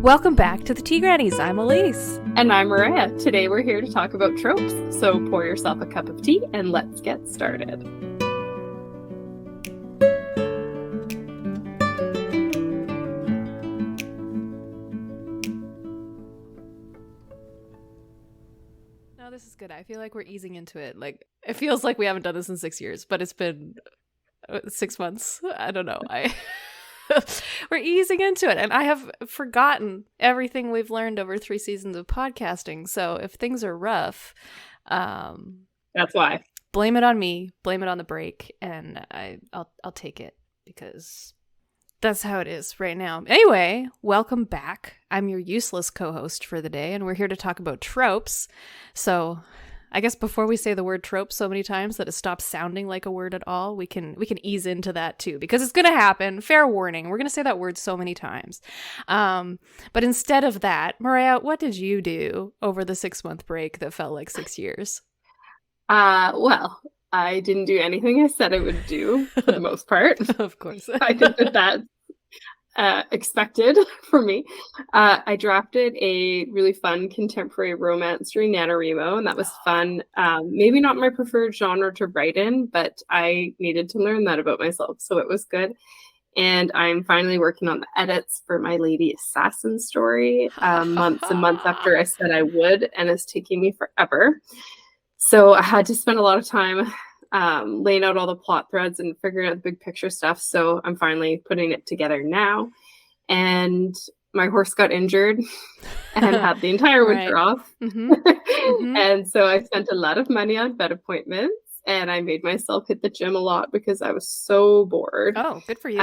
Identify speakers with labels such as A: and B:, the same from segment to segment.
A: Welcome back to the Tea Grannies. I'm Elise.
B: And I'm Mariah. Today we're here to talk about tropes. So pour yourself a cup of tea and let's get started.
A: No, this is good. I feel like we're easing into it. Like, it feels like we haven't done this in 6 years, but it's been 6 months. I don't know. We're easing into it, and I have forgotten everything we've learned over 3 seasons of podcasting. So if things are rough,
B: that's why.
A: Blame it on me. Blame it on the break, and I'll take it because that's how it is right now. Anyway, welcome back. I'm your useless co-host for the day, and we're here to talk about tropes. So I guess before we say the word trope so many times that it stops sounding like a word at all, we can ease into that too, because it's going to happen. Fair warning. We're going to say that word so many times. But instead of that, Mariah, what did you do over the 6-month break that felt like 6 years?
B: Well, I didn't do anything I said I would do for the most part.
A: Of course.
B: I think that's expected for me. I drafted a really fun contemporary romance during NaNoWriMo, and that was fun. Maybe not my preferred genre to write in, but I needed to learn that about myself, so it was good. And I'm finally working on the edits for my Lady Assassin story, months and months after I said I would, and it's taking me forever. So I had to spend a lot of time laying out all the plot threads and figuring out the big picture stuff. So I'm finally putting it together now. And my horse got injured and had the entire winter off. Mm-hmm. Mm-hmm. And so I spent a lot of money on vet appointments, and I made myself hit the gym a lot because I was so bored.
A: Oh, good for you.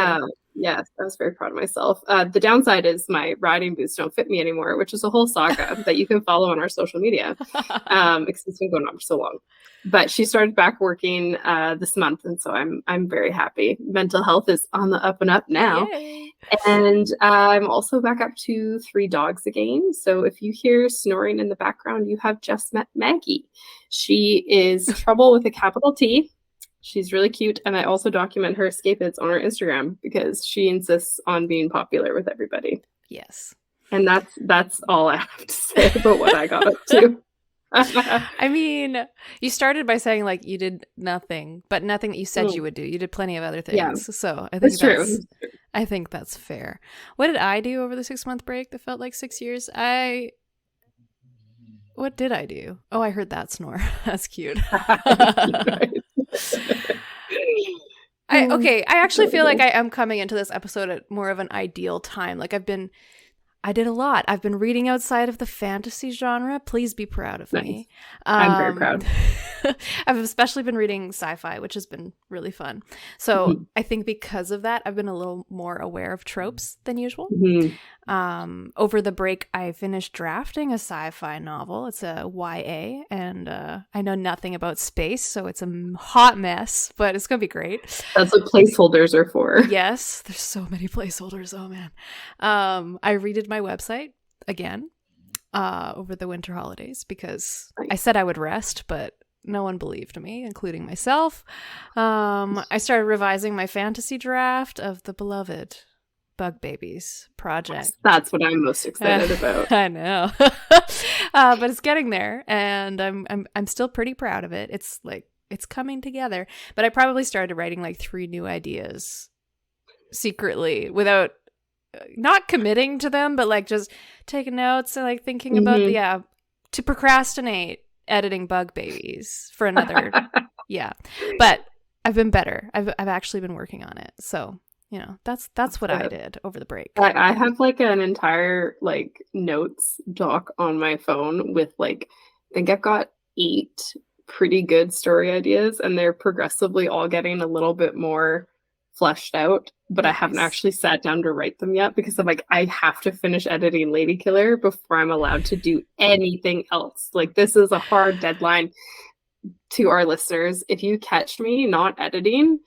B: Yes, I was very proud of myself. The downside is my riding boots don't fit me anymore, which is a whole saga that you can follow on our social media. Because it's been going on for so long. But she started back working this month, and so I'm very happy. Mental health is on the up and up now. Yay. And I'm also back up to 3 dogs again. So if you hear snoring in the background, you have just met Maggie. She is Trouble with a capital T. She's really cute, and I also document her escapists on her Instagram because she insists on being popular with everybody.
A: Yes.
B: And that's all I have to say about what I got up to.
A: I mean, you started by saying like you did nothing, but nothing that you said you would do. You did plenty of other things. Yeah. So I think that's true. I think that's fair. What did I do over the 6-month break that felt like 6 years? What did I do? Oh, I heard that snore. That's cute. I actually feel like I am coming into this episode at more of an ideal time. Like I did a lot. I've been reading outside of the fantasy genre. Please be proud of me.
B: I'm very proud.
A: I've especially been reading sci-fi, which has been really fun. So I think because of that, I've been a little more aware of tropes than usual. Mm-hmm. Over the break, I finished drafting a sci-fi novel. It's a YA, and I know nothing about space, so it's a hot mess, but it's going to be great.
B: That's what placeholders are for.
A: Yes, there's so many placeholders. Oh, man. I redid my website again over the winter holidays because I said I would rest, but no one believed me, including myself. I started revising my fantasy draft of the beloved Bug Babies project.
B: That's what I'm most excited about.
A: I know. But it's getting there, and I'm still pretty proud of it. It's coming together. But I probably started writing like 3 new ideas secretly without not committing to them, but like just taking notes and like thinking about to procrastinate editing Bug Babies for another but I've been better. I've actually been working on it, so that's what I did over the break.
B: I have like an entire like notes doc on my phone with like I think I've got 8 pretty good story ideas, and they're progressively all getting a little bit more fleshed out, but nice. I haven't actually sat down to write them yet because I'm like, I have to finish editing Lady Killer before I'm allowed to do anything else. Like, this is a hard deadline to our listeners. If you catch me not editing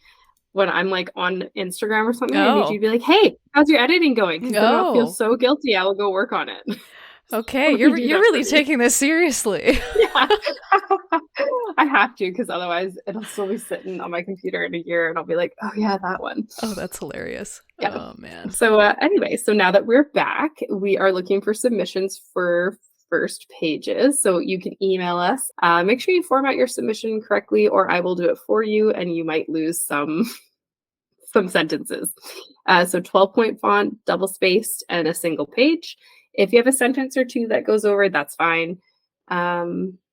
B: when I'm like on Instagram or something, I need you to be like, hey, how's your editing going? Because then I'll feel so guilty. I will go work on it.
A: Okay,
B: Somebody
A: you're
B: do
A: you're
B: that
A: really
B: for me.
A: taking this seriously.
B: Yeah. I have to, because otherwise it'll still be sitting on my computer in a year and I'll be like, oh yeah, that one.
A: Oh, that's hilarious.
B: Yeah.
A: Oh man.
B: So anyway, so now that we're back, we are looking for submissions for first pages. So you can email us. Make sure you format your submission correctly, or I will do it for you, and you might lose some sentences. So 12-point font, double spaced, and a single page. If you have a sentence or two that goes over, that's fine.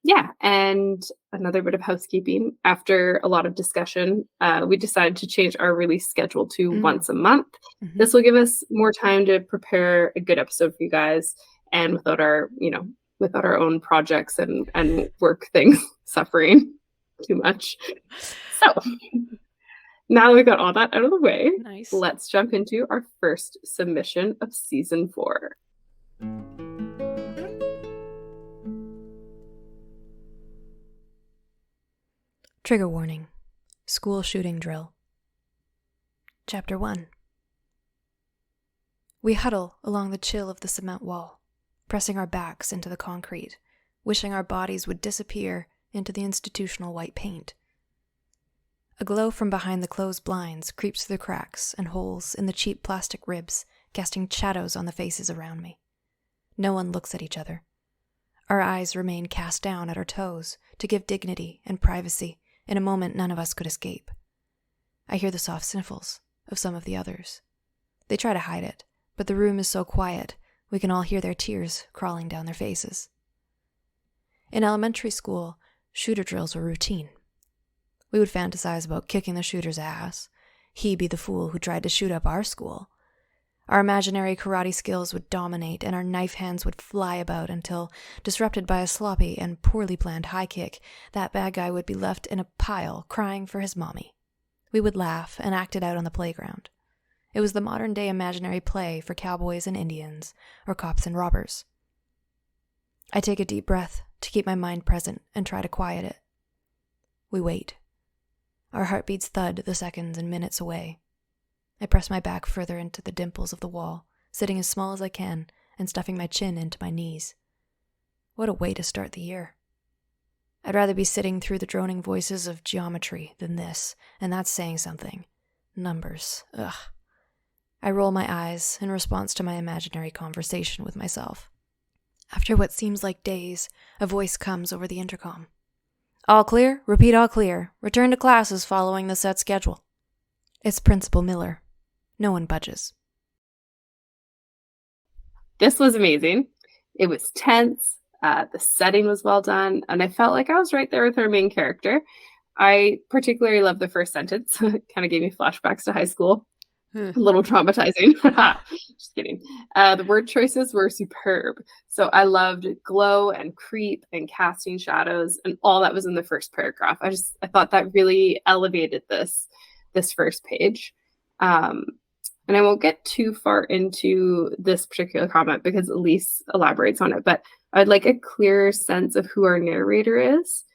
B: Yeah, and another bit of housekeeping. After a lot of discussion, we decided to change our release schedule to once a month.
A: Mhm.
B: This will give us more time to prepare a good episode for you guys, and without our own projects and work things suffering too much. So now that we got all that out of the way,
A: Nice.
B: let's jump into our first submission of season 4.
A: Trigger warning. School shooting drill. Chapter 1. We huddle along the chill of the cement wall, pressing our backs into the concrete, wishing our bodies would disappear into the institutional white paint. A glow from behind the closed blinds creeps through the cracks and holes in the cheap plastic ribs, casting shadows on the faces around me. No one looks at each other. Our eyes remain cast down at our toes to give dignity and privacy in a moment none of us could escape. I hear the soft sniffles of some of the others. They try to hide it, but the room is so quiet we can all hear their tears crawling down their faces. In elementary school, shooter drills were routine. We would fantasize about kicking the shooter's ass. He be the fool who tried to shoot up our school. Our imaginary karate skills would dominate, and our knife hands would fly about until, disrupted by a sloppy and poorly planned high kick, that bad guy would be left in a pile crying for his mommy. We would laugh and act it out on the playground. It was the modern-day imaginary play for cowboys and Indians, or cops and robbers. I take a deep breath to keep my mind present and try to quiet it. We wait. Our heartbeats thud the seconds and minutes away. I press my back further into the dimples of the wall, sitting as small as I can and stuffing my chin into my knees. What a way to start the year. I'd rather be sitting through the droning voices of geometry than this, and that's saying something. Numbers. Ugh. I roll my eyes in response to my imaginary conversation with myself. After what seems like days, a voice comes over the intercom. All clear? Repeat all clear. Return to classes following the set schedule. It's Principal Miller. No one budges.
B: This was amazing. It was tense. The setting was well done, and I felt like I was right there with our main character. I particularly love the first sentence. It kind of gave me flashbacks to high school. A little traumatizing. Just kidding. The word choices were superb. So I loved glow and creep and casting shadows and all that was in the first paragraph. I thought that really elevated this first page. And I won't get too far into this particular comment because Elise elaborates on it, but I'd like a clearer sense of who our narrator is.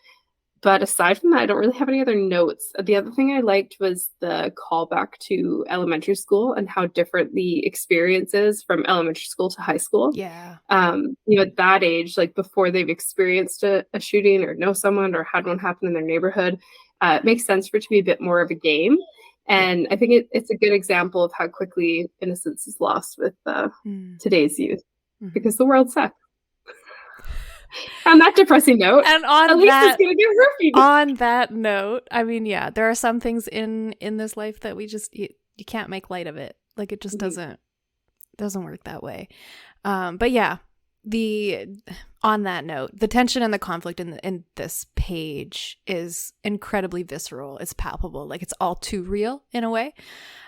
B: But aside from that, I don't really have any other notes. The other thing I liked was the callback to elementary school and how different the experience is from elementary school to high school.
A: Yeah.
B: At that age, like before they've experienced a shooting or know someone or had one happen in their neighborhood, it makes sense for it to be a bit more of a game. And I think it's a good example of how quickly innocence is lost with today's youth because the world sucks. On that depressing note,
A: and on
B: Elise is gonna get herpes.
A: On that note, I mean, yeah, there are some things in this life that we just you can't make light of it. Like it just doesn't work that way. But yeah, on that note, the tension and the conflict in this page is incredibly visceral. It's palpable. Like it's all too real in a way.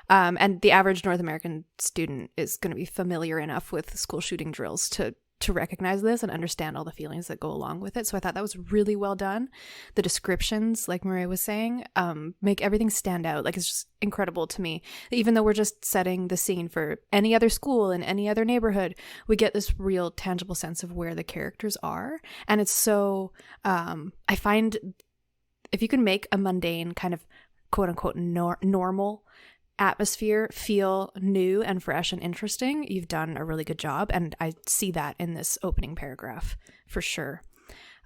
A: And the average North American student is going to be familiar enough with school shooting drills to recognize this and understand all the feelings that go along with it. So I thought that was really well done. The descriptions, like Maria was saying, make everything stand out. Like it's just incredible to me. Even though we're just setting the scene for any other school in any other neighborhood, we get this real tangible sense of where the characters are. And it's so, I find if you can make a mundane kind of quote unquote normal atmosphere feel new and fresh and interesting, you've done a really good job. And I see that in this opening paragraph for sure.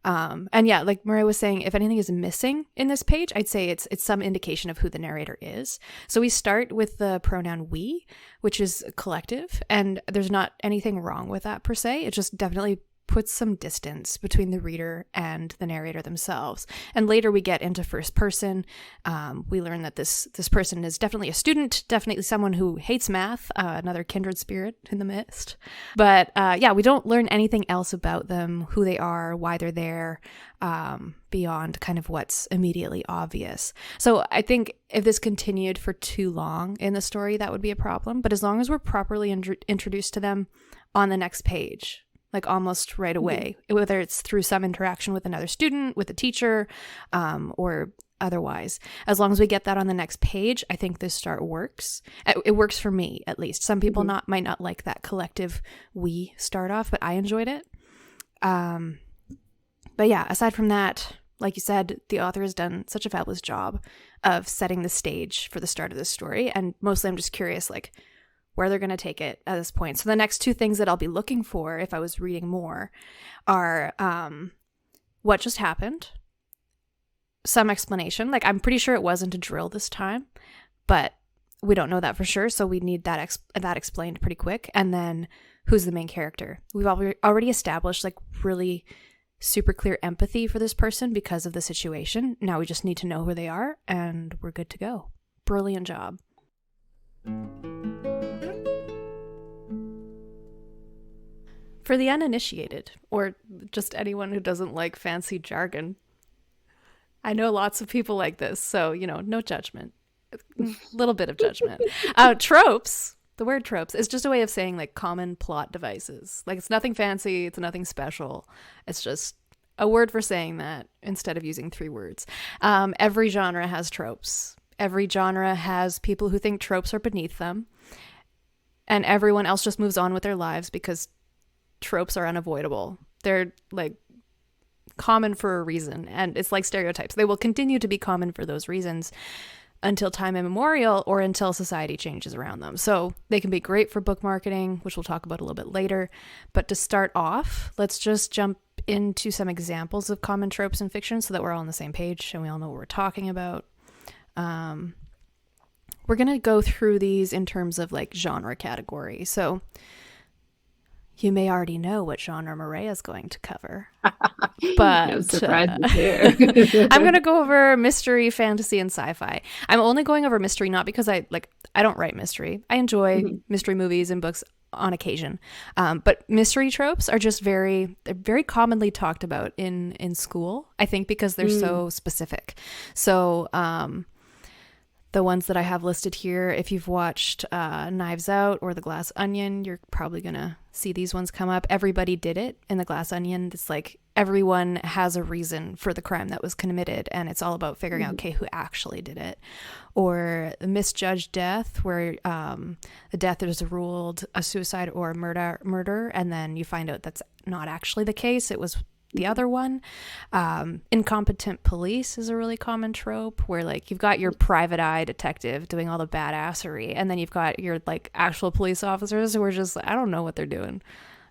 A: And yeah, like Maria was saying, if anything is missing in this page, I'd say it's some indication of who the narrator is. So we start with the pronoun we, which is collective, and there's not anything wrong with that per se. It just definitely puts some distance between the reader and the narrator themselves. And later we get into first person. We learn that this person is definitely a student, definitely someone who hates math, another kindred spirit in the midst. But yeah, we don't learn anything else about them, who they are, why they're there, beyond kind of what's immediately obvious. So I think if this continued for too long in the story, that would be a problem. But as long as we're properly introduced to them on the next page, like almost right away, whether it's through some interaction with another student, with a teacher, or otherwise. As long as we get that on the next page, I think this start works. It works for me, at least. Some people might not like that collective we start off, but I enjoyed it. But yeah, aside from that, like you said, the author has done such a fabulous job of setting the stage for the start of this story. And mostly I'm just curious, like, where they're going to take it at this point. So the next two things that I'll be looking for if I was reading more are what just happened, some explanation. Like, I'm pretty sure it wasn't a drill this time, but we don't know that for sure. So we need that explained pretty quick. And then who's the main character? We've already established like really super clear empathy for this person because of the situation. Now we just need to know who they are and we're good to go. Brilliant job. For the uninitiated, or just anyone who doesn't like fancy jargon, I know lots of people like this, so, no judgment. A little bit of judgment. Tropes, the word tropes, is just a way of saying, like, common plot devices. Like, it's nothing fancy, it's nothing special. It's just a word for saying that instead of using 3 words. Every genre has tropes. Every genre has people who think tropes are beneath them. And everyone else just moves on with their lives because tropes are unavoidable. They're like common for a reason, and it's like stereotypes. They will continue to be common for those reasons until time immemorial or until society changes around them. So they can be great for book marketing, which we'll talk about a little bit later. But to start off, let's just jump into some examples of common tropes in fiction so that we're all on the same page and we all know what we're talking about. We're going to go through these in terms of like genre category. So you may already know what genre Maria is going to cover, but
B: I'm surprised
A: I'm going to go over mystery, fantasy, and sci-fi. I'm only going over mystery not because I don't write mystery. I enjoy mystery movies and books on occasion, but mystery tropes are just they're very commonly talked about in school. I think because they're so specific. So the ones that I have listed here, if you've watched Knives Out or The Glass Onion, you're probably going to see these ones come up. Everybody did it in The Glass Onion. It's like everyone has a reason for the crime that was committed, and it's all about figuring out, okay, who actually did it. Or misjudged death, where the death is ruled a suicide or a murder, and then you find out that's not actually the case. It was the other one. Incompetent police is a really common trope where like you've got your private eye detective doing all the badassery, and then you've got your like actual police officers who are just, I don't know what they're doing.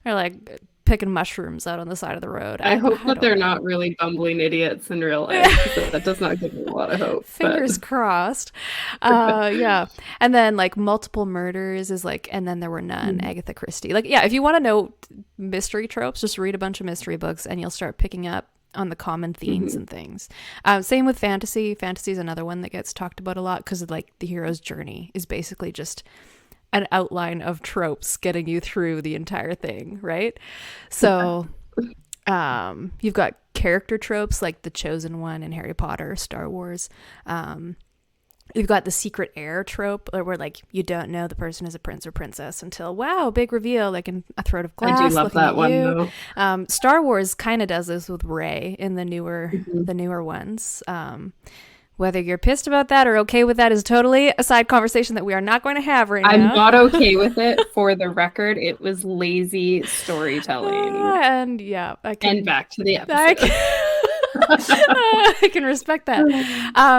A: They're like picking mushrooms out on the side of the road.
B: I hope that they're not really bumbling idiots in real life. So that does not give me a lot of hope.
A: Fingers crossed. Yeah. And then like multiple murders is like, and then there were none, Agatha Christie. Like, yeah, if you want to know mystery tropes, just read a bunch of mystery books and you'll start picking up on the common themes and things. Same with fantasy. Fantasy is another one that gets talked about a lot because like the hero's journey is basically just an outline of tropes getting you through the entire thing, right? So you've got character tropes like the chosen one in Harry Potter, Star Wars. You've got the secret heir trope where like you don't know the person is a prince or princess until, wow, big reveal, like in A Throat of Glass.
B: I do love that one though.
A: Star Wars kind of does this with Rey in the newer ones. Whether you're pissed about that or okay with that is totally a side conversation that we are not going to have right now.
B: I'm not okay with it. For the record, it was lazy storytelling.
A: And yeah.
B: And back to the episode.
A: I can respect that.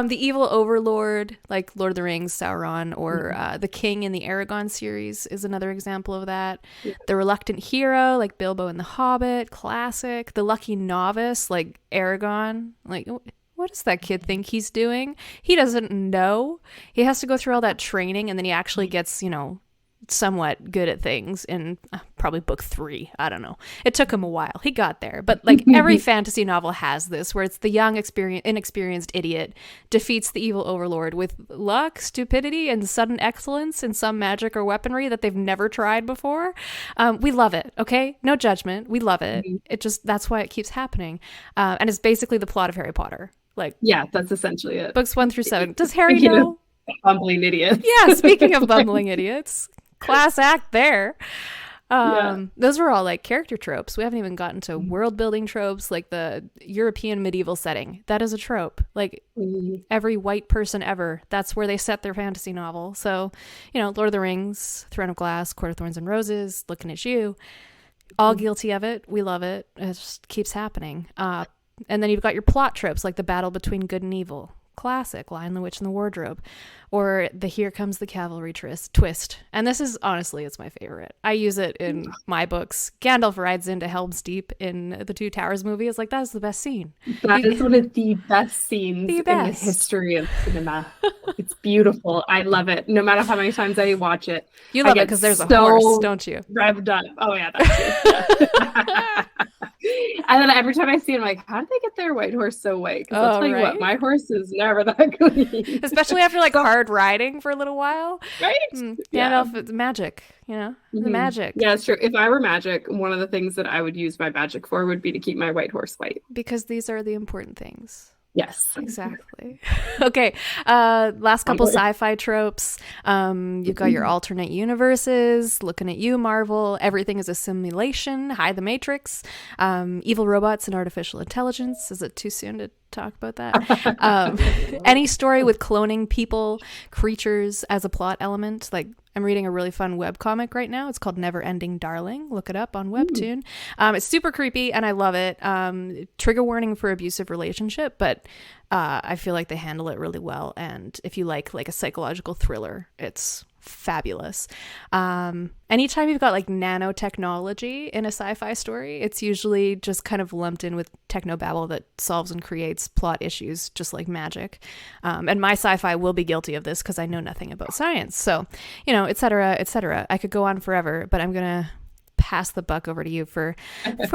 A: The evil overlord, like Lord of the Rings, Sauron, or the king in the Aragon series is another example of that.
B: Yeah.
A: The reluctant hero, like Bilbo in The Hobbit, classic. The lucky novice, like Aragon, like what does that kid think he's doing? He doesn't know. He has to go through all that training, and then he actually gets, somewhat good at things in probably book 3. I don't know. It took him a while. He got there. But like every fantasy novel has this, where it's the young, inexperienced idiot defeats the evil overlord with luck, stupidity, and sudden excellence in some magic or weaponry that they've never tried before. We love it, okay? No judgment. We love it. It just, that's why it keeps happening. And it's basically the plot of Harry Potter. Like,
B: yeah, that's essentially it.
A: Books 1 through 7. Does Harry know?
B: Bumbling idiots.
A: Yeah, speaking of bumbling idiots. Class act there. Those were all like character tropes. We haven't even gotten to world building tropes, like the European medieval setting. That is a trope. Like every white person ever, that's where they set their fantasy novel. So, Lord of the Rings, Throne of Glass, Court of Thorns and Roses, Looking at You, all guilty of it. We love it. It just keeps happening. And then you've got your plot tropes, like the battle between good and evil. Classic, Lion, the Witch, and the Wardrobe, or the Here Comes the Cavalry twist. And this is, honestly, it's my favorite. I use it in my books. Gandalf rides into Helm's Deep in the Two Towers movie. It's like, that is the best scene.
B: That is one of the best scenes in the history of cinema. It's beautiful. I love it. No matter how many times I watch it.
A: You love it because there's a horse, don't you?
B: Revved up. Oh, yeah, that's true. And then every time I see it, I'm like, how did they get their white horse so white? Because I'll tell you what, my horse is never that clean.
A: Especially after like hard riding for a little while.
B: Right?
A: Gandalf, it's magic, the magic.
B: Yeah, it's true. If I were magic, one of the things that I would use my magic for would be to keep my white horse white.
A: Because these are the important things.
B: Yes.
A: Exactly. Okay. Last couple sci-fi tropes. You've got your alternate universes, Looking at You, Marvel, everything is a simulation, Hi, the Matrix, evil robots and artificial intelligence. Is it too soon to talk about that? Any story with cloning people, creatures as a plot element. Like, I'm reading a really fun webcomic right now. It's called Never Ending Darling. Look it up on Webtoon. It's super creepy and I love it. Trigger warning for abusive relationship, but I feel like they handle it really well. And if you like a psychological thriller, it's fabulous. Anytime you've got like nanotechnology in a sci-fi story, it's usually just kind of lumped in with technobabble that solves and creates plot issues just like magic. And my sci-fi will be guilty of this because I know nothing about science. So, et cetera, et cetera. I could go on forever, but I'm gonna pass the buck over to you for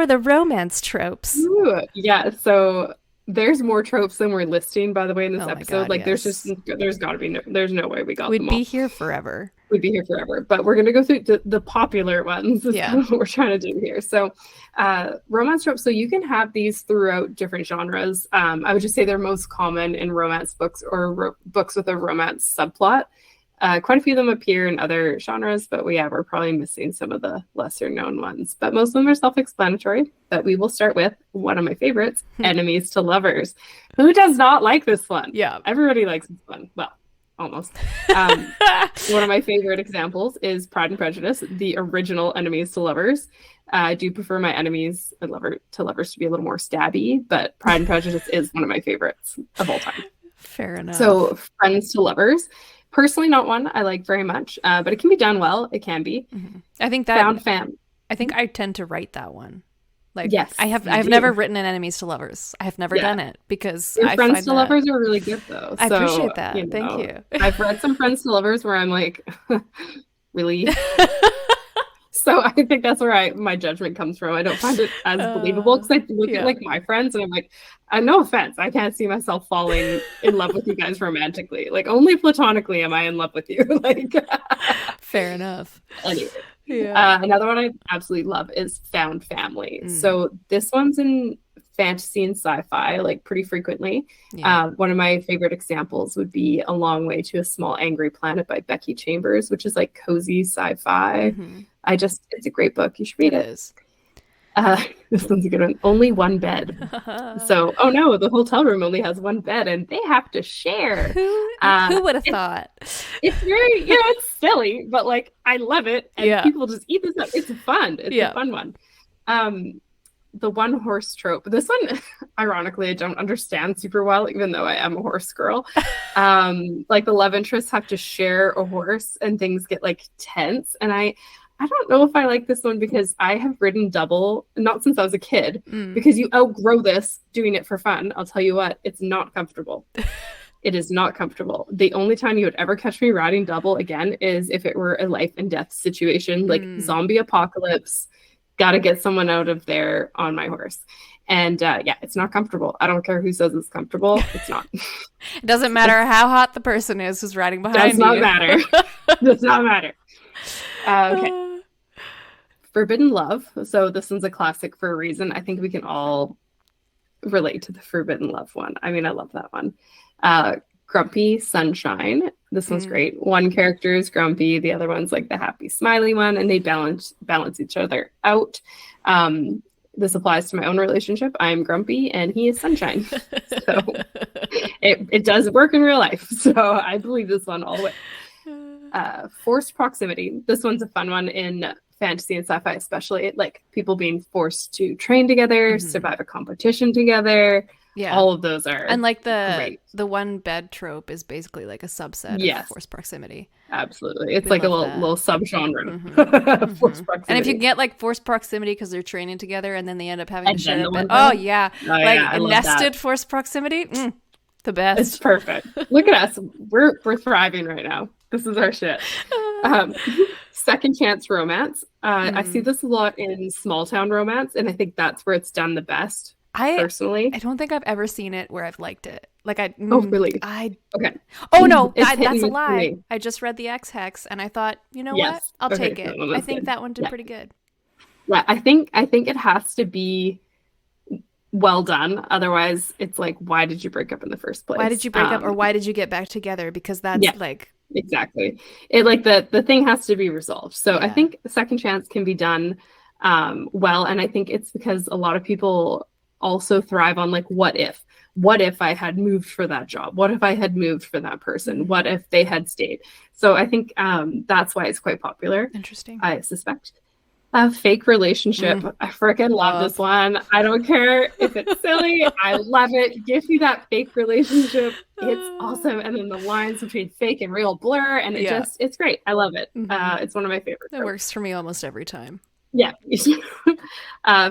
A: the romance tropes.
B: Ooh, yeah, so there's more tropes than we're listing, by the way, in this episode.
A: God,
B: yes. There's got to be there's no way we got them all.
A: We'd be here forever.
B: We'd be here forever. But we're going to go through the popular ones. Yeah. What we're trying to do here. So romance tropes. So you can have these throughout different genres. I would just say they're most common in romance books or books with a romance subplot. Quite a few of them appear in other genres, but we're probably missing some of the lesser known ones. But most of them are self-explanatory. But we will start with one of my favorites, Enemies to Lovers. Who does not like this one?
A: Yeah.
B: Everybody likes this one. Well, almost. One of my favorite examples is Pride and Prejudice, the original Enemies to Lovers. I do prefer my enemies to lovers to be a little more stabby, but Pride and Prejudice is one of my favorites of all time.
A: Fair enough.
B: So Friends to Lovers. Personally, not one I like very much, but it can be done well. It can be.
A: I think that I think I tend to write that one. Like, yes, I've never written an Enemies to Lovers. I have never done it because
B: your Friends to Lovers are really good though.
A: I appreciate that. Thank you.
B: I've read some Friends to Lovers where I'm like, really. So I think that's where my judgment comes from. I don't find it as believable because I look at like my friends and I'm like, no offense, I can't see myself falling in love with you guys romantically. Like only platonically am I in love with you. Like,
A: fair enough.
B: Anyway, another one I absolutely love is Found Family. So this one's in fantasy and sci-fi like pretty frequently. One of my favorite examples would be A Long Way to a Small Angry Planet by Becky Chambers, which is like cozy sci-fi. It's a great book. You should read it.
A: Is.
B: This one's a good one. Only one bed. So, oh no, the hotel room only has one bed and they have to share.
A: Who would have thought?
B: It's very, it's silly, but like I love it. And people just eat this up. It's fun. It's a fun one. the one horse trope. This one, ironically, I don't understand super well, even though I am a horse girl. Like the love interests have to share a horse and things get like tense. And I don't know if I like this one because I have ridden double, not since I was a kid, because you outgrow this doing it for fun. I'll tell you what, it's not comfortable. It is not comfortable. The only time you would ever catch me riding double again is if it were a life and death situation, like zombie apocalypse. Got to get someone out of there on my horse. And yeah, it's not comfortable. I don't care who says it's comfortable. It's not.
A: It doesn't matter how hot the person is who's riding behind you.
B: Does not matter. Does not matter. Okay. Forbidden love. So this one's a classic for a reason. I think we can all relate to the forbidden love one. I mean, I love that one. Grumpy sunshine. This one's great. One character is grumpy, the other one's like the happy smiley one, and they balance each other out. This applies to my own relationship. I'm grumpy and he is sunshine. So it does work in real life. So I believe this one all the way. Forced proximity. This one's a fun one in fantasy and sci-fi, especially like people being forced to train together, survive a competition together. Yeah. All of those are
A: and like the one bed trope is basically like a subset of forced proximity.
B: Absolutely. It's like a little subgenre. Forced proximity.
A: And if you get like forced proximity because they're training together and then they end up having to share a bed. Oh yeah. Like nested forced proximity. The best.
B: It's perfect. Look at us. We're thriving right now. This is our shit. Second chance romance. I see this a lot in small town romance, and I think that's where it's done the best. Personally,
A: I don't think I've ever seen it where I've liked it. Like
B: oh really?
A: Okay. Oh no, that's a lie. I just read the X Hex and I thought, you know what? I'll take it. I think that one did pretty good.
B: Yeah, I think it has to be well done. Otherwise, it's like, why did you break up in the first place?
A: Why did you break up, or why did you get back together? Because that's like
B: exactly it. Like the thing has to be resolved. So I think the second chance can be done well, and I think it's because a lot of people also thrive on like what if I had moved for that job, what if I had moved for that person, what if they had stayed. So I think that's why it's quite popular.
A: Interesting.
B: I suspect. A fake relationship. I freaking love this one. I don't care if it's silly. I love it. Give me that fake relationship. It's awesome. And then the lines between fake and real blur, and it's great. I love it. It's one of my favorites.
A: It works for me almost every time.
B: Yeah.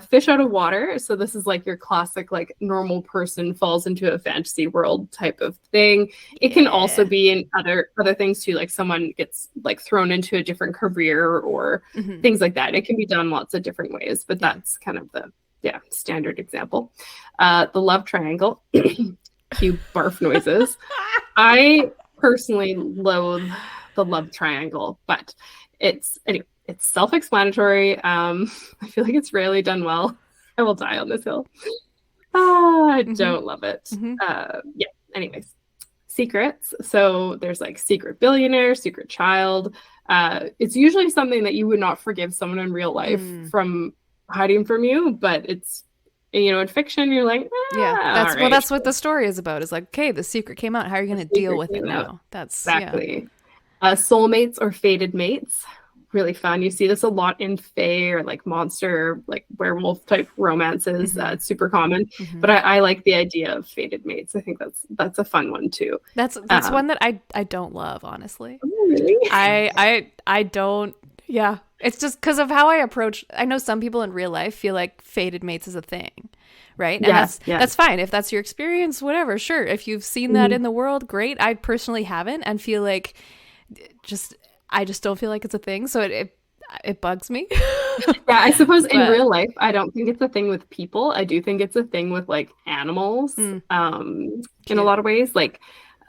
B: Fish out of water. So this is like your classic, like normal person falls into a fantasy world type of thing. It can also be in other things too. Like someone gets like thrown into a different career or things like that. It can be done lots of different ways, but that's kind of the standard example. The love triangle. Cue barf noises. I personally loathe the love triangle, but it's self-explanatory. I feel like it's rarely done well. I will die on this hill. I don't love it. Anyways, secrets. So there's like secret billionaire, secret child. It's usually something that you would not forgive someone in real life from hiding from you, but it's, in fiction, you're like,
A: that's what the story is about. Is like, okay, the secret came out. How are you going to deal with it now? That's
B: exactly. Soulmates or fated mates. Really fun. You see this a lot in fae or like monster, like werewolf type romances. It's super common, but I like the idea of fated mates. I think that's a fun one too.
A: That's one that I don't love, honestly.
B: Oh, really?
A: I don't. Yeah, it's just because of how I approach. I know some people in real life feel like fated mates is a thing, right? And that's fine if that's your experience. Whatever, sure. If you've seen that in the world, great. I personally haven't, and feel like I just don't feel like it's a thing, so it bugs me.
B: I suppose in real life, I don't think it's a thing with people. I do think it's a thing with like animals, in a lot of ways. Like,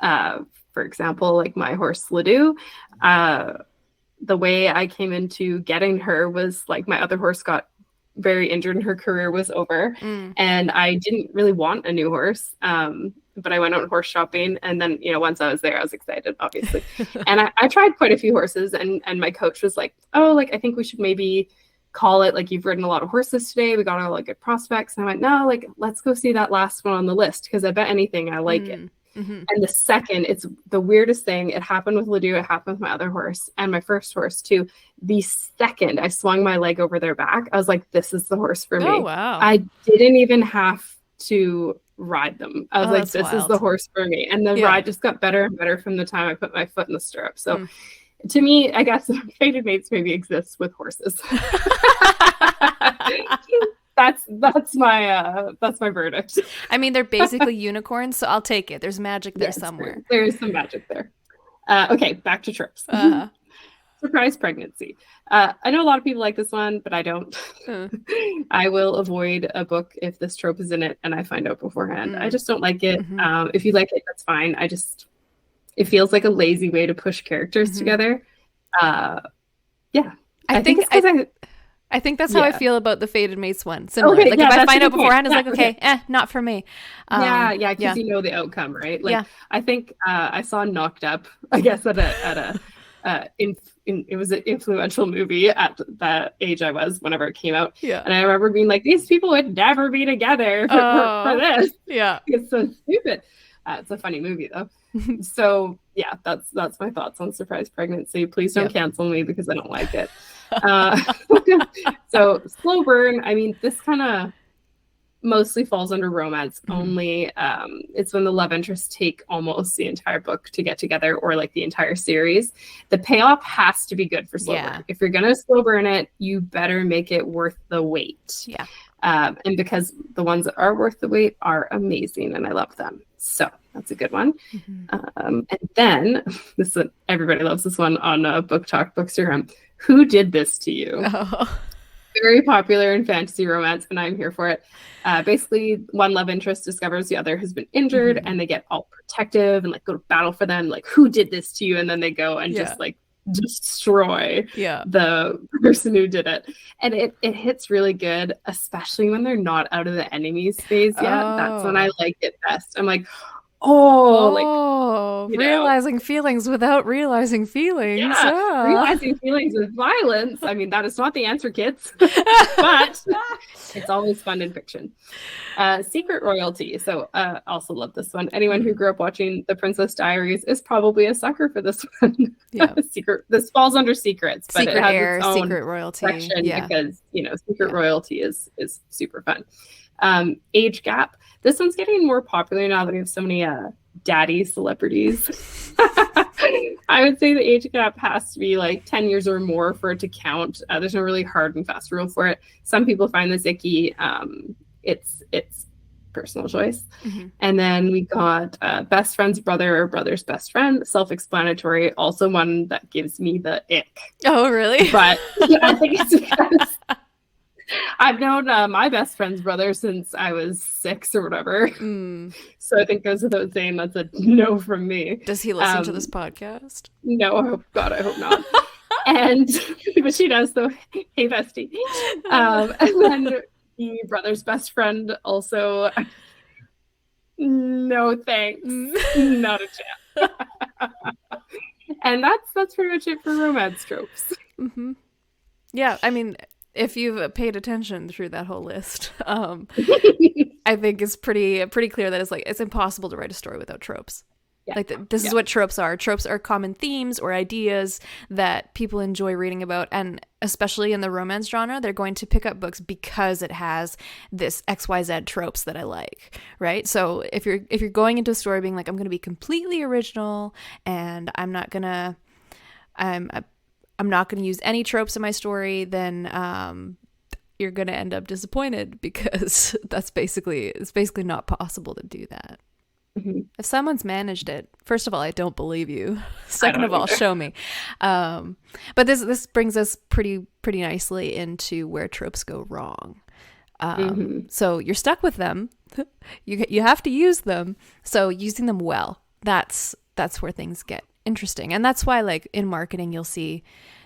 B: for example, like my horse Ledoux. The way I came into getting her was like my other horse got very injured and her career was over, and I didn't really want a new horse. But I went out horse shopping, and then once I was there, I was excited, obviously. And I tried quite a few horses, and my coach was like, "Oh, like I think we should maybe call it like you've ridden a lot of horses today. We got all like good prospects." And I went, "No, like let's go see that last one on the list because I bet anything I like it."
A: Mm-hmm.
B: And the second, it's the weirdest thing. It happened with Ledoux. It happened with my other horse and my first horse too. The second I swung my leg over their back, I was like, this is the horse for me.
A: Oh, wow.
B: I didn't even have to ride them. I was like, this is the horse for me. And the ride just got better and better from the time I put my foot in the stirrup. So to me, I guess fated mates maybe exists with horses. That's my verdict.
A: I mean, they're basically unicorns, so I'll take it. There's magic there somewhere.
B: There is some magic there. Okay, back to tropes. Surprise pregnancy. I know a lot of people like this one, but I don't. I will avoid a book if this trope is in it and I find out beforehand. I just don't like it. If you like it, that's fine. It feels like a lazy way to push characters together. Yeah.
A: I think that's how I feel about the fated mates one. Similar. Like if I find out beforehand, it's like, okay, not for me.
B: Because you know the outcome, right? Like I think I saw Knocked Up, I guess at a it was an influential movie at the age I was whenever it came out. Yeah. And I remember being like, these people would never be together for this.
A: Yeah.
B: It's so stupid. It's a funny movie though. So yeah, that's my thoughts on surprise pregnancy. Please don't cancel me because I don't like it. So slow burn. I mean, this kind of mostly falls under romance only. It's when the love interests take almost the entire book to get together, or like the entire series. The payoff has to be good for slow burn. If you're gonna slow burn it, you better make it worth the wait. And because the ones that are worth the wait are amazing and I love them. So that's a good one. And then this one, everybody loves this one on Book Talk Bookstagram. Who did this to you? Very popular in fantasy romance, and I'm here for it. Basically, one love interest discovers the other has been injured, and they get all protective and like go to battle for them. Like, who did this to you? And then they go and just like destroy the person who did it. And it hits really good, especially when they're not out of the enemies phase yet. That's when I like it best. I'm like,
A: realizing feelings without realizing feelings.
B: Realizing feelings with violence. I mean, that is not the answer, kids. But it's always fun in fiction. Secret royalty. So also love this one. Anyone who grew up watching The Princess Diaries is probably a sucker for this one. Secret. This falls under secrets, but
A: secret
B: it has
A: heir,
B: its own
A: secret royalty
B: section because secret royalty is super fun. Age gap. This one's getting more popular now that we have so many daddy celebrities. I would say the age gap has to be like 10 years or more for it to count. There's no really hard and fast rule for it. Some people find this icky. It's personal choice. And then we got best friend's brother or brother's best friend. Self-explanatory. Also one that gives me the ick.
A: Oh, really?
B: But I think it's because I've known my best friend's brother since I was 6 or whatever. So I think goes without saying that's a no from me.
A: Does he listen to this podcast?
B: No, God, I hope not. But she does, so hey, bestie. And then the brother's best friend also, no thanks. Not a chance. And that's pretty much it for romance tropes.
A: Yeah, I mean, if you've paid attention through that whole list, I think it's pretty clear that it's impossible to write a story without tropes. This is what tropes are. Tropes are common themes or ideas that people enjoy reading about, and especially in the romance genre, they're going to pick up books because it has this XYZ tropes that I like, right? So if you're going into a story being like, I'm going to be completely original and I'm not going to use any tropes in my story, then you're going to end up disappointed because it's basically not possible to do that. If someone's managed it, first of all, I don't believe you. Second of all, show me. But this brings us pretty nicely into where tropes go wrong. So you're stuck with them. You have to use them. So using them well, that's where things get interesting. And that's why, like, in marketing, you'll see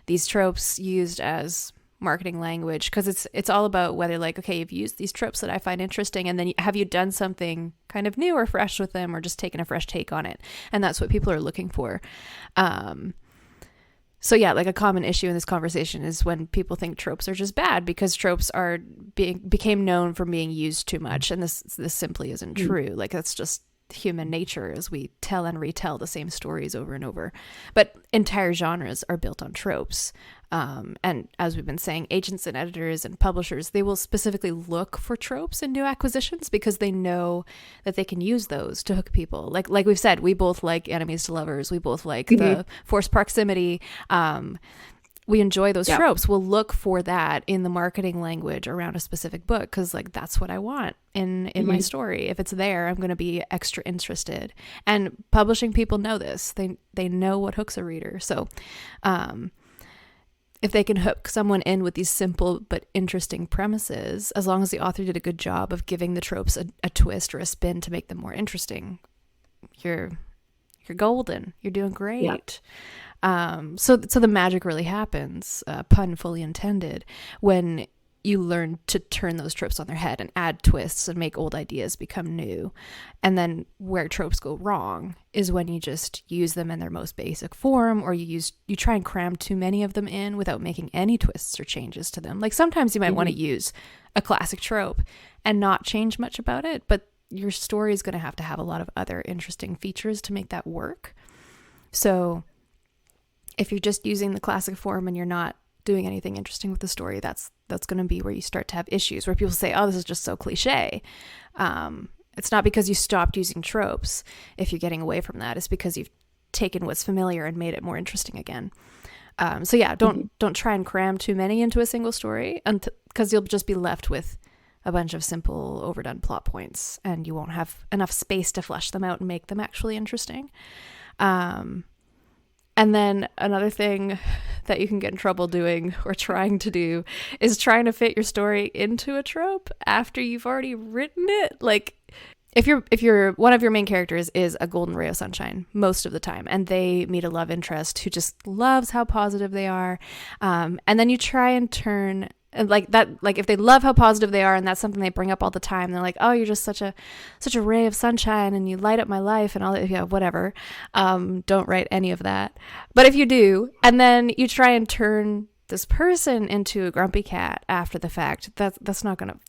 A: these tropes used as marketing language, because it's all about whether, like, okay, you've used these tropes that I find interesting, and then have you done something kind of new or fresh with them, or just taken a fresh take on it. And that's what people are looking for. So yeah, like, a common issue in this conversation is when people think tropes are just bad because tropes became known for being used too much, and this simply isn't true. Like, that's just human nature as we tell and retell the same stories over and over. But entire genres are built on tropes. And as we've been saying, agents and editors and publishers, they will specifically look for tropes in new acquisitions because they know that they can use those to hook people. Like we've said, we both like enemies to lovers. We both like the forced proximity. We enjoy those tropes. We'll look for that in the marketing language around a specific book because like that's what I want in my story. If it's there, I'm going to be extra interested. And publishing people know this. They know what hooks a reader. So if they can hook someone in with these simple but interesting premises, as long as the author did a good job of giving the tropes a twist or a spin to make them more interesting, you're golden. You're doing great. So the magic really happens, pun fully intended, when you learn to turn those tropes on their head and add twists and make old ideas become new. And then where tropes go wrong is when you just use them in their most basic form, or you try and cram too many of them in without making any twists or changes to them. Like sometimes you might want to use a classic trope and not change much about it, but your story is going to have a lot of other interesting features to make that work. So if you're just using the classic form and you're not doing anything interesting with the story, that's going to be where you start to have issues, where people say, oh, this is just so cliche. It's not because you stopped using tropes. If you're getting away from that, it's because you've taken what's familiar and made it more interesting again. So yeah, don't try and cram too many into a single story, because you'll just be left with a bunch of simple, overdone plot points, and you won't have enough space to flesh them out and make them actually interesting. And then another thing that you can get in trouble doing or trying to do is trying to fit your story into a trope after you've already written it. Like if you're one of your main characters is a golden ray of sunshine most of the time, and they meet a love interest who just loves how positive they are, and then you try and turn like that, like if they love how positive they are and that's something they bring up all the time, they're like, oh, you're just such a ray of sunshine and you light up my life and all that. Yeah, whatever. Don't write any of that. But if you do, and then you try and turn this person into a grumpy cat after the fact, it's not gonna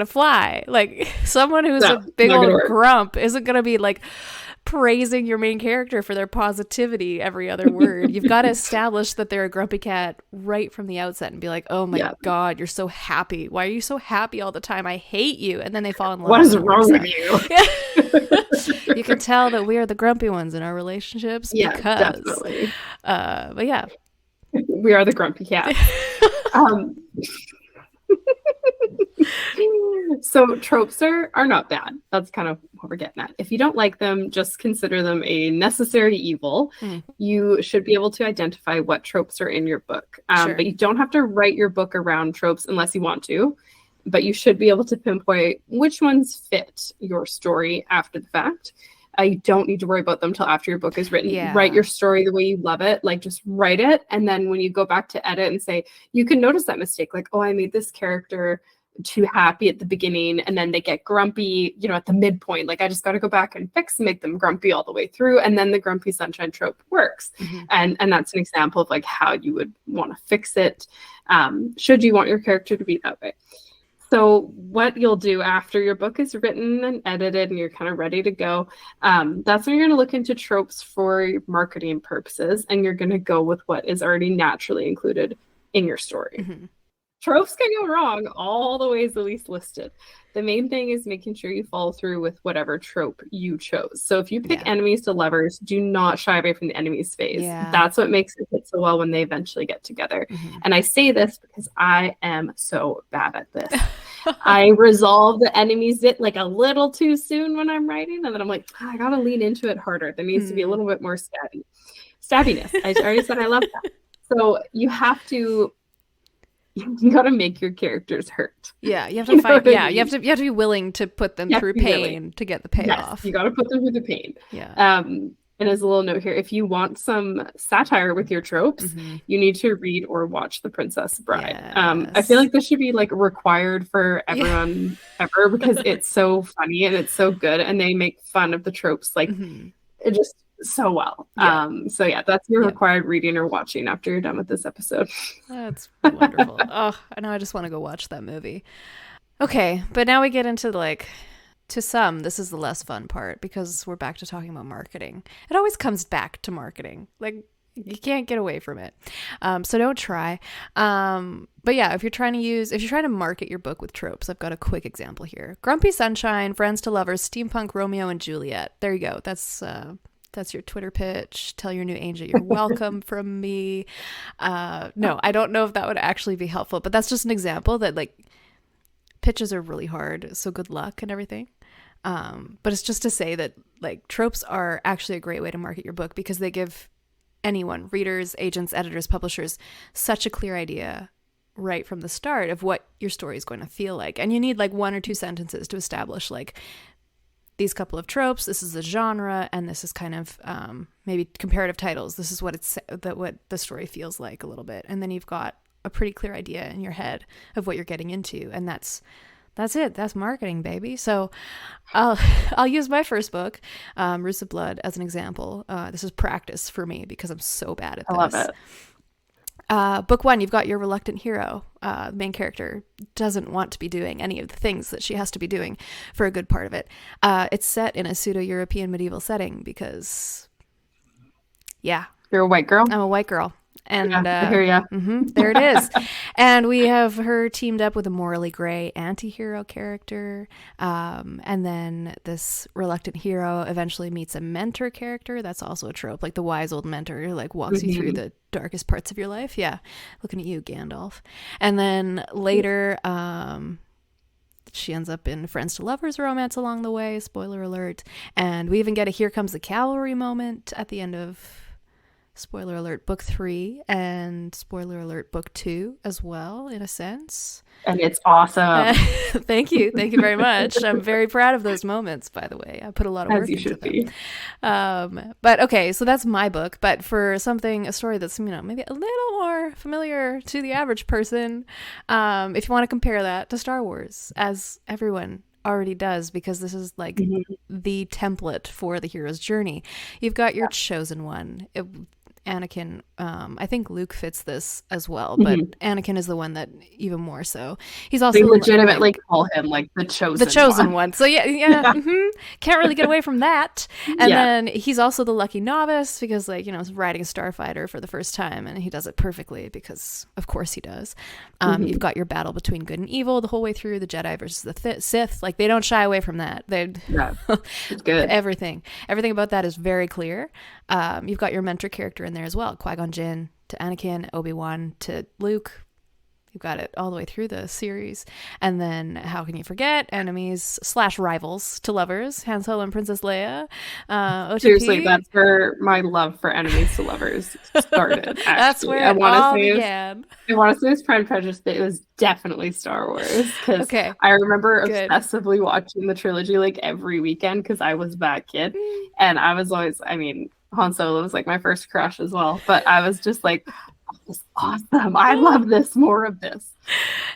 A: fly. Like someone who's a big old grump isn't gonna be like praising your main character for their positivity every other word. You've got to establish that they're a grumpy cat right from the outset and be like, oh my God, you're so happy. Why are you so happy all the time? I hate you. And then they fall in love.
B: What is wrong with you?
A: You can tell that we are the grumpy ones in our relationships.
B: Yeah,
A: because,
B: definitely.
A: But yeah.
B: We are the grumpy cat. So tropes are not bad. That's kind of what we're getting at. If you don't like them, just consider them a necessary evil. You should be able to identify what tropes are in your book.
A: Sure.
B: But you don't have to write your book around tropes unless you want to. But you should be able to pinpoint which ones fit your story after the fact. You don't need to worry about them until after your book is written.
A: Yeah.
B: Write your story the way you love it. Like just write it. And then when you go back to edit and say, you can notice that mistake. Like, oh, I made this character too happy at the beginning and then they get grumpy, at the midpoint. Like I just got to go back and make them grumpy all the way through. And then the grumpy sunshine trope works. And that's an example of like how you would want to fix it. Should you want your character to be that way. So what you'll do after your book is written and edited and you're kind of ready to go, that's when you're going to look into tropes for marketing purposes, and you're going to go with what is already naturally included in your story. Tropes can go wrong all the ways the least listed. The main thing is making sure you follow through with whatever trope you chose. So if you pick enemies to lovers, do not shy away from the enemies phase.
A: Yeah.
B: That's what makes it hit so well when they eventually get together. And I say this because I am so bad at this. I resolve the enemies bit like a little too soon when I'm writing, and then I'm like, I gotta lean into it harder. There needs to be a little bit more stabbiness. I already said I love that. So you got to make your characters hurt.
A: Yeah, you have to fight. Yeah, you have to be willing to put them through pain to get the payoff.
B: Yes, you got to put them through the pain.
A: Yeah.
B: And as a little note here, if you want some satire with your tropes, you need to read or watch The Princess Bride.
A: Yes.
B: I feel like this should be like required for everyone ever, because it's so funny and it's so good, and they make fun of the tropes like it just so well. So yeah, that's your required reading or watching after you're done with this episode.
A: That's wonderful. Oh, I know, I just want to go watch that movie. Okay, but now we get into like to some, this is the less fun part because we're back to talking about marketing. It always comes back to marketing. Like, you can't get away from it. So don't try. But yeah, if you're trying to market your book with tropes, I've got a quick example here. Grumpy Sunshine, Friends to Lovers, Steampunk Romeo and Juliet. There you go. That's your Twitter pitch. Tell your new agent you're welcome from me. No, I don't know if that would actually be helpful, but that's just an example that, like, pitches are really hard. So good luck and everything. But it's just to say that, like, tropes are actually a great way to market your book because they give anyone, readers, agents, editors, publishers, such a clear idea right from the start of what your story is going to feel like. And you need like 1 or 2 sentences to establish like these couple of tropes, this is the genre, and this is kind of maybe comparative titles. This is what what the story feels like a little bit. And then you've got a pretty clear idea in your head of what you're getting into. And that's it. That's marketing, baby. So I'll use my first book, Roots of Blood, as an example. This is practice for me because I'm so bad at this.
B: I love it.
A: Book 1, you've got your reluctant hero. The main character doesn't want to be doing any of the things that she has to be doing for a good part of it. It's set in a pseudo-European medieval setting because, yeah.
B: You're a white girl?
A: I'm a white girl. And
B: I hear ya.
A: There it is. And we have her teamed up with a morally gray anti-hero character. And then this reluctant hero eventually meets a mentor character. That's also a trope, like the wise old mentor who like walks you through the darkest parts of your life. Yeah. Looking at you, Gandalf. And then later, she ends up in Friends to Lovers romance along the way. Spoiler alert. And we even get a Here Comes the Cavalry moment at the end of, spoiler alert, book 3, and spoiler alert, book 2 as well, in a sense.
B: And it's awesome.
A: Thank you very much. I'm very proud of those moments, by the way. I put a lot of work into them. But okay, so that's my book. But for a story that's, you know, maybe a little more familiar to the average person, if you want to compare that to Star Wars, as everyone already does, because this is like the template for the hero's journey. You've got your chosen one. Anakin, I think Luke fits this as well, but Anakin is the one that even more so. He's also
B: they legitimately call him like the chosen one.
A: So yeah. Can't really get away from that. And then he's also the lucky novice because, like, you know, he's riding a starfighter for the first time, and he does it perfectly because of course he does. You've got your battle between good and evil the whole way through, the Jedi versus the Sith. Like, they don't shy away from that.
B: It's good.
A: Everything about that is very clear. You've got your mentor character in there as well. Qui-Gon Jinn to Anakin, Obi-Wan to Luke. You've got it all the way through the series. And then how can you forget enemies / rivals to lovers, Han Solo and Princess Leia. OTP.
B: Seriously, that's where my love for enemies to lovers started. Actually.
A: That's where it all began.
B: I want to say it's Pride and Prejudice, but it was definitely Star Wars. Because I remember obsessively watching the trilogy like every weekend because I was that kid. And I was always, I mean, Han Solo was like my first crush as well. But I was just like, this is awesome. I love this. More of this.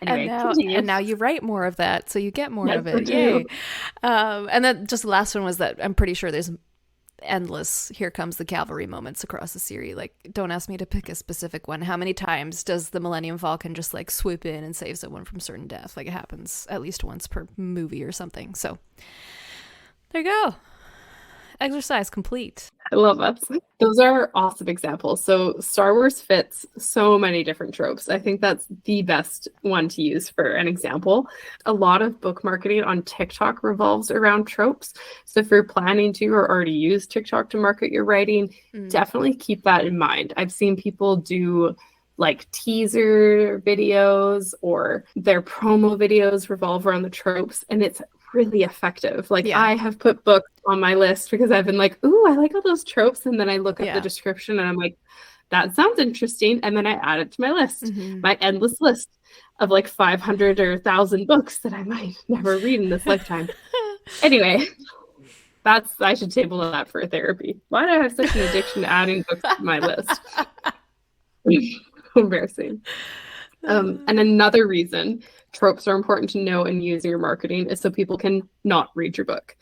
B: Anyway,
A: and now you write more of that, so you get more of it. Yay. And then just the last one was that I'm pretty sure there's endless Here Comes the Cavalry moments across the series. Like, don't ask me to pick a specific one. How many times does the Millennium Falcon just like swoop in and save someone from certain death? Like, it happens at least once per movie or something. So there you go. Exercise complete.
B: I love that. Those are awesome examples. So Star Wars fits so many different tropes. I think that's the best one to use for an example. A lot of book marketing on TikTok revolves around tropes. So if you're planning to or already use TikTok to market your writing, definitely keep that in mind. I've seen people do like teaser videos, or their promo videos revolve around the tropes, and it's really effective. Like, I have put books on my list because I've been like, ooh, I like all those tropes, and then I look up the description and I'm like, that sounds interesting, and then I add it to my list, my endless list of like 500 or 1,000 books that I might never read in this lifetime. Anyway, I should table that for therapy. Why do I have such an addiction to adding books to my list? Embarrassing. And another reason tropes are important to know and use in your marketing is so people can not read your book.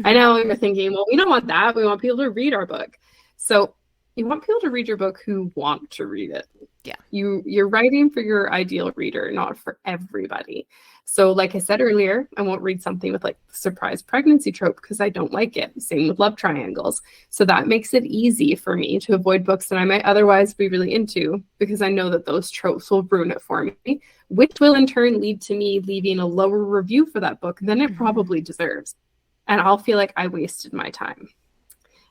B: I know you're thinking, well, we don't want that. We want people to read our book. So you want people to read your book who want to read it.
A: Yeah.
B: You're writing for your ideal reader, not for everybody. So like I said earlier, I won't read something with like surprise pregnancy trope because I don't like it. Same with love triangles. So that makes it easy for me to avoid books that I might otherwise be really into because I know that those tropes will ruin it for me, which will in turn lead to me leaving a lower review for that book than it probably deserves. And I'll feel like I wasted my time.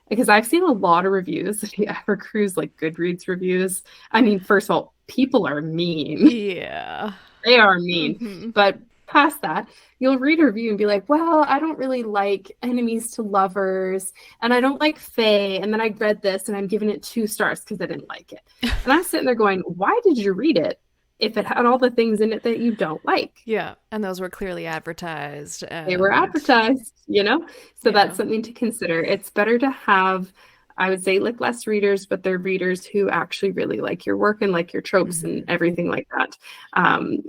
B: Because I've seen a lot of reviews. If you ever cruise like Goodreads reviews, I mean, first of all, people are mean.
A: Yeah.
B: They are mean. But past that, you'll read a review and be like, well, I don't really like enemies to lovers, and I don't like Fae. And then I read this and I'm giving it 2 stars because I didn't like it. And I'm sitting there going, why did you read it if it had all the things in it that you don't like?
A: Yeah. And those were clearly advertised.
B: They were advertised, you know? So
A: Yeah.
B: that's something to consider. It's better to have, I would say, like less readers, but they're readers who actually really like your work and like your tropes and everything like that.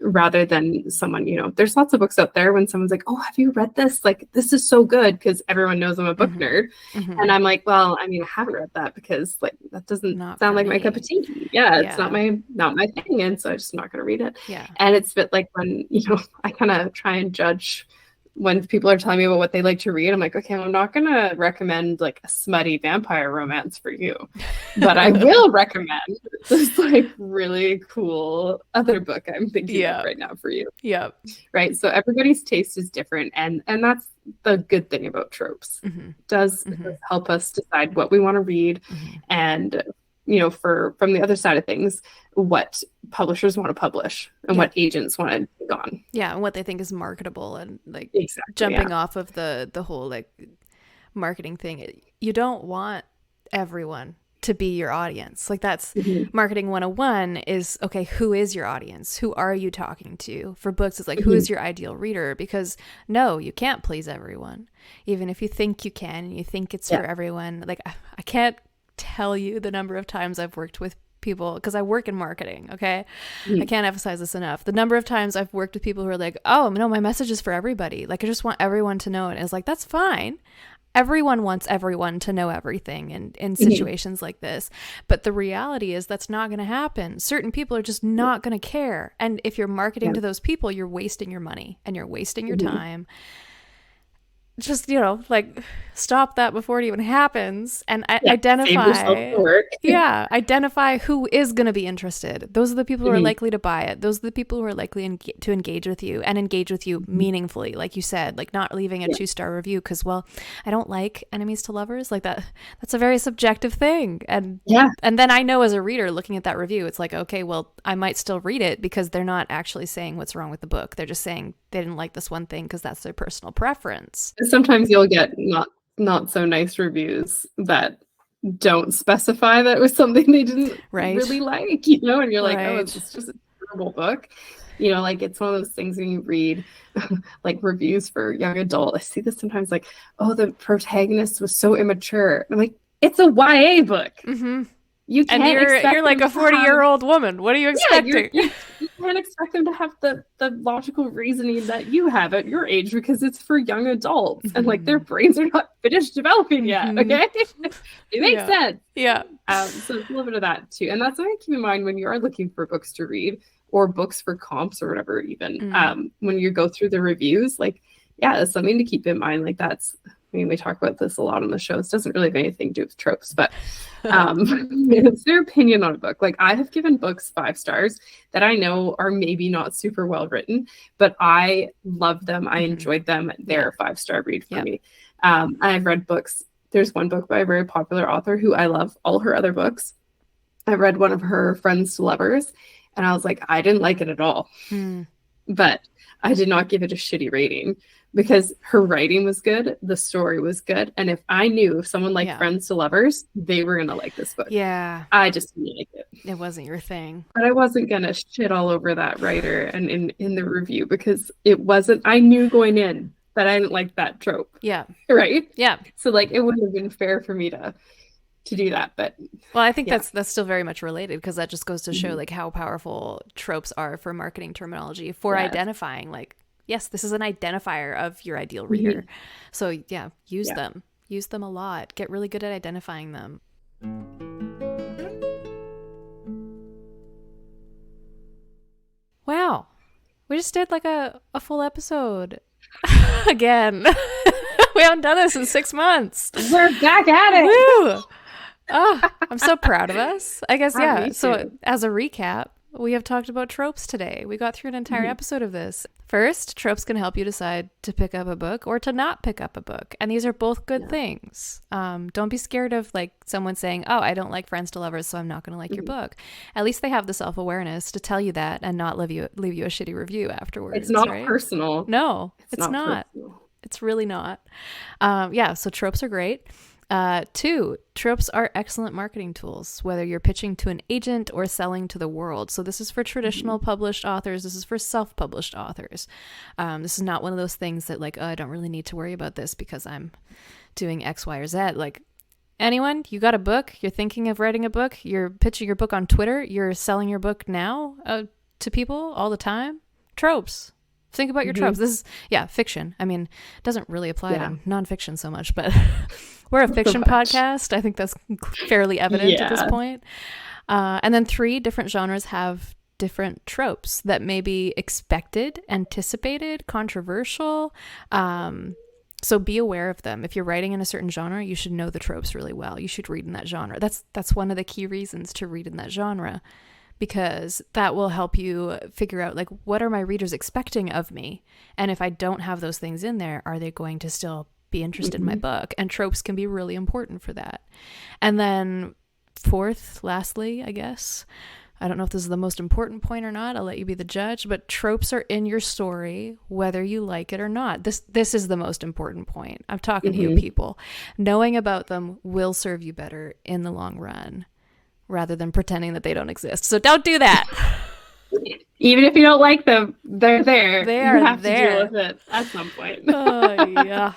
B: Rather than someone, you know, there's lots of books out there when someone's like, oh, have you read this? Like, this is so good, because everyone knows I'm a book nerd. And I'm like, well, I mean, I haven't read that because like that doesn't sound like my cup of tea. Yeah, it's not my thing. And so I'm just not going to read it.
A: Yeah.
B: And it's a bit like when, you know, I kind of try and judge when people are telling me about what they like to read. I'm like, okay, I'm not going to recommend like a smutty vampire romance for you, but I will recommend this like really cool other book I'm thinking of right now for you.
A: Yeah.
B: Right. So everybody's taste is different. And that's the good thing about tropes. It does help us decide what we want to read. And, you know, from the other side of things, what publishers want to publish and what agents want to take on.
A: Yeah, and what they think is marketable, and like jumping off of the whole like marketing thing. You don't want everyone to be your audience. Like that's marketing 101 is, okay, who is your audience? Who are you talking to? For books, it's like, who is your ideal reader? Because no, you can't please everyone. Even if you think you can, and you think it's for everyone. Like I can't tell you the number of times I've worked with people, because I work in marketing, okay? I can't emphasize this enough. The number of times I've worked with people who are like, oh, no, my message is for everybody. Like, I just want everyone to know it. And it's like, that's fine. Everyone wants everyone to know everything in situations like this. But the reality is that's not going to happen. Certain people are just not going to care. And if you're marketing to those people, you're wasting your money and you're wasting your time. Just, you know, like, stop that before it even happens, and identify who is going to be interested. Those are the people who are likely to buy it. Those are the people who are likely to engage with you, and engage with you meaningfully, like you said, like not leaving a 2-star review because, well, I don't like enemies to lovers. Like that's a very subjective thing. And then I know as a reader looking at that review, it's like, okay, well, I might still read it because they're not actually saying what's wrong with the book. They're just saying they didn't like this one thing because that's their personal preference.
B: Sometimes you'll get not so nice reviews that don't specify that it was something they didn't really like, you know, and you're like, oh, it's just a terrible book. You know, like it's one of those things when you read like reviews for young adult. I see this sometimes, like, oh, the protagonist was so immature. I'm like, it's a YA book. You can't, and
A: you're like a 40-year-old woman. What are you expecting?
B: You can't expect them to have the logical reasoning that you have at your age, because it's for young adults and like their brains are not finished developing yet. Okay, it makes sense.
A: Yeah.
B: So a little bit of that too, and that's something to keep in mind when you are looking for books to read or books for comps or whatever. Even when you go through the reviews, like, it's something to keep in mind. Like that's. I mean, we talk about this a lot on the show. It doesn't really have anything to do with tropes, but it's their opinion on a book. Like, I have given books 5 stars that I know are maybe not super well written, but I love them. I enjoyed them. They're a 5-star read for me. I've read books. There's one book by a very popular author who I love all her other books. I read one of her Friends to Lovers, and I was like, I didn't like it at all. But I did not give it a shitty rating, because her writing was good, the story was good, and if I knew if someone liked Friends to Lovers, they were gonna like this book. I just didn't like it.
A: It wasn't your thing.
B: But I wasn't gonna shit all over that writer and in the review, because it wasn't. I knew going in that I didn't like that trope. Right. So like, it wouldn't have been fair for me to do that. But
A: well, I think that's still very much related, because that just goes to show like how powerful tropes are for marketing terminology, for identifying, like, yes, this is an identifier of your ideal reader. So use them a lot. Get really good at identifying them. We just did like a full episode again. We haven't done this in 6 months.
B: We're back at it.
A: Woo! Oh, I'm so proud of us. I guess, yeah. So as a recap, we have talked about tropes today. We got through an entire episode of this. First, tropes can help you decide to pick up a book or to not pick up a book. And these are both good things. Don't be scared of like someone saying, oh, I don't like Friends to Lovers, so I'm not going to like your book. At least they have the self-awareness to tell you that and not leave you a shitty review afterwards.
B: It's not
A: right?
B: personal.
A: No, it's not. It's really not. So tropes are great. 2, tropes are excellent marketing tools, whether you're pitching to an agent or selling to the world. So this is for traditional published authors. This is for self-published authors. This is not one of those things that like, oh, I don't really need to worry about this because I'm doing X, Y, or Z. Like anyone, you got a book, you're thinking of writing a book, you're pitching your book on Twitter, you're selling your book now to people all the time. Tropes. Think about your tropes. This is, fiction. I mean, it doesn't really apply to nonfiction so much, but we're a fiction podcast. I think that's fairly evident at this point. And then 3, different genres have different tropes that may be expected, anticipated, controversial. So be aware of them. If you're writing in a certain genre, you should know the tropes really well. You should read in that genre. That's one of the key reasons to read in that genre, because that will help you figure out like, what are my readers expecting of me? And if I don't have those things in there, are they going to still be interested in my book? And tropes can be really important for that. And then 4th, lastly, I guess, I don't know if this is the most important point or not, I'll let you be the judge, but tropes are in your story whether you like it or not. This is the most important point. I'm talking to you people. Knowing about them will serve you better in the long run, rather than pretending that they don't exist. So don't do that.
B: Even if you don't like them, they're there.
A: They are
B: you have
A: there.
B: to deal with it at some point.
A: Oh, yeah.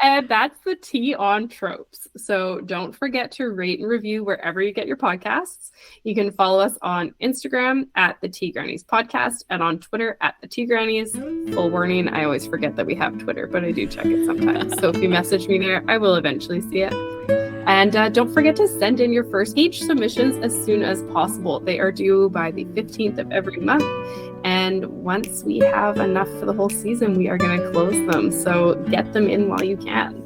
B: And that's the tea on tropes. So don't forget to rate and review wherever you get your podcasts. You can follow us on Instagram at the Tea Grannies Podcast and on Twitter at the Tea Grannies. Full warning, I always forget that we have Twitter, but I do check it sometimes. So if you message me there, I will eventually see it. And don't forget to send in your first page submissions as soon as possible. They are due by the 15th of every month. And once we have enough for the whole season, we are going to close them. So get them in while you can.